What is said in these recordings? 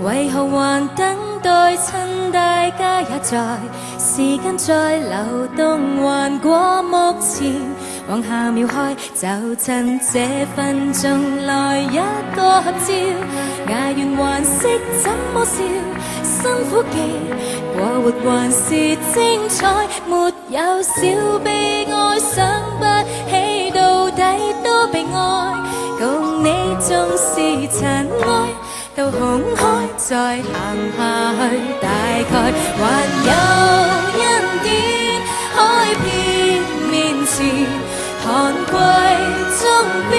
為何還等待？趁大家也在，時間在流動，還過目前，往下秒開，就趁這分鐘來一個合照，捱完還識怎麼笑，辛苦記過活還是精彩，沒有小悲哀，想不起到底都被愛，共你縱是塵埃到空開，再行下去，大概還有恩典。海邊面前，寒季終變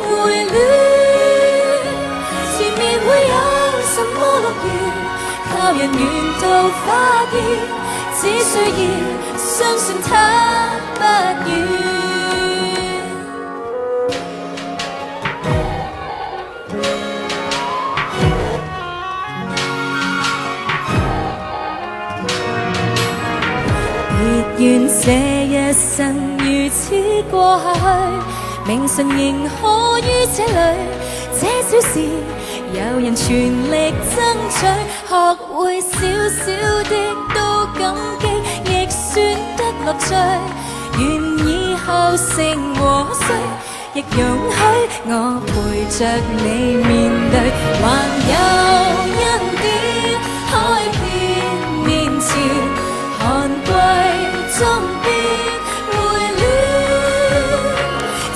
回暖，前面會有什麼樂園，靠人緣到花店，只需要相信它不遠。願這一生如此過下去，明晨仍可於這裏，這小事有人全力爭取，學會小小的都感激，亦算得樂趣。願以後成和衰，亦容許我陪着你面對，還有恩典。海邊面前，寒季終變回暖，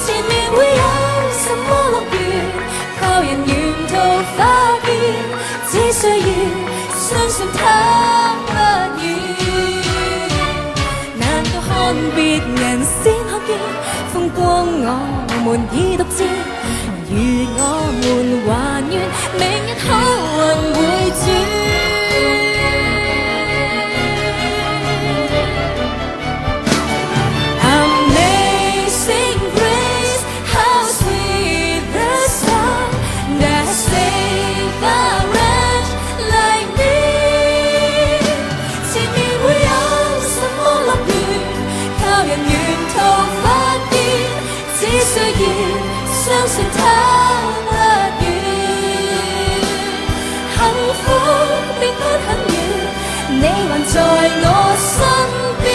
前面會有什麼樂園，靠人緣到花店，只需要相信它不遠。難道看別人先可見風光，我們已獨佔，如我們還願明日好運會轉。相信它不遠，幸福並不很遠，你還在我身邊，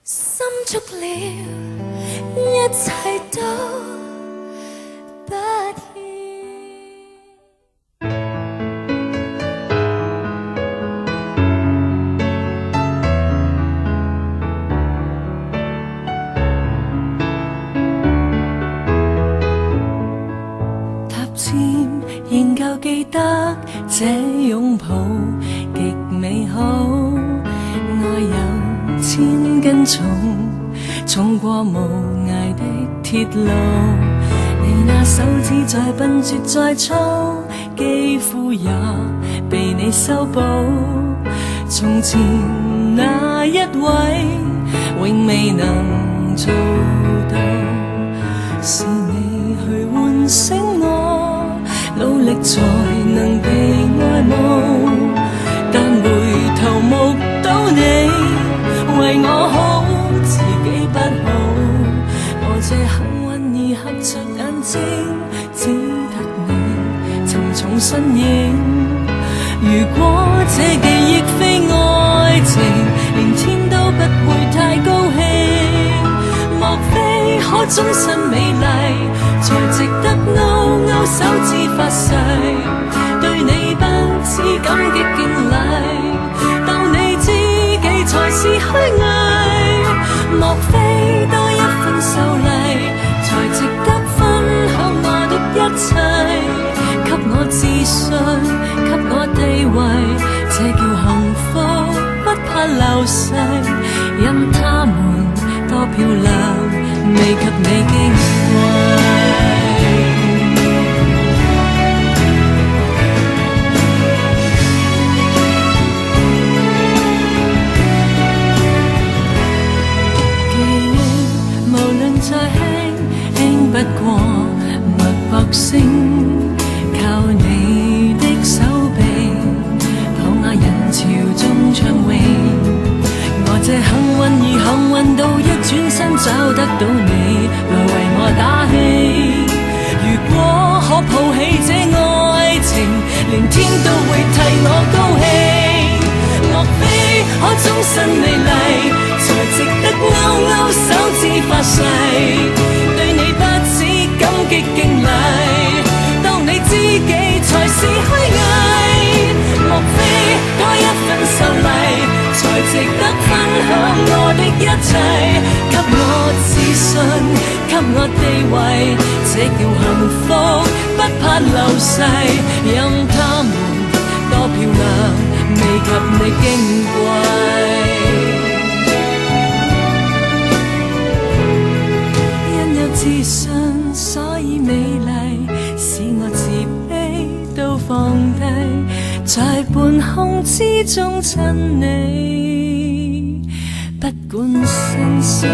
心足了，一切都不易。仍舊記得這擁抱極美好，愛有千斤重，重過無涯的鐵路。你那手指再笨拙再粗，肌膚也被你修補。從前那一位永未能做到，是你去喚醒我，努力才能被愛慕，但回頭目睹你為我好，自己不好。我這幸運兒合着眼睛，只得你沉重身影。如果這記憶非愛情，連天都不會太高興。莫非可終身美麗，才值得勾勾手指發誓，對你不止感激敬禮，當你知己才是虛偽。莫非多一份秀麗，才值得分享我的一切，給我自信，給我地位，這叫幸福，不怕流逝，因他們多漂亮，未及你矜貴。再輕輕不過脈搏聲，靠你的手臂，躺下人潮中暢泳。我這幸運兒幸運到一找得到你來為我打氣。如果可抱起這愛情，連天都會替我高興。莫非可終身美麗，才值得勾勾手指發誓，對你不止感激敬禮，當你知己才是虛偽。莫非多一份秀麗，才值得分享我的一切，給我自信，給我地位，這叫幸福，不怕流逝。任他們多漂亮，未及你矜貴。因有自信，所以美麗，使我自卑都放低，在半空之中親你，不管生死。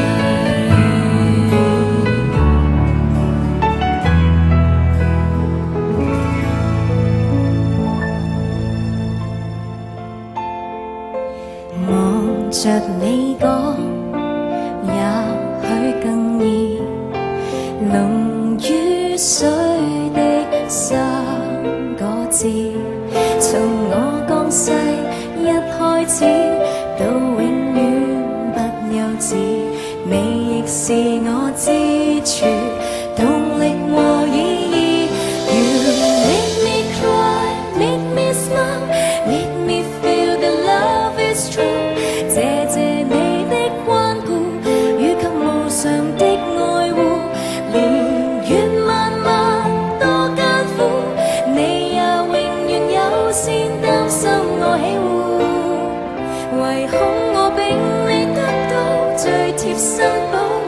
望着你講，也許更易濃於水的三個字，從我降世一開始到永遠不幼稚，你亦是我支柱，動力和意義。You make me cry, make me smile, make me feel that love is true。謝謝你的關顧，與及無償的愛護，年月漫漫多艱苦，你也永遠優先擔心我喜惡，唯恐我並未得到最貼身保護。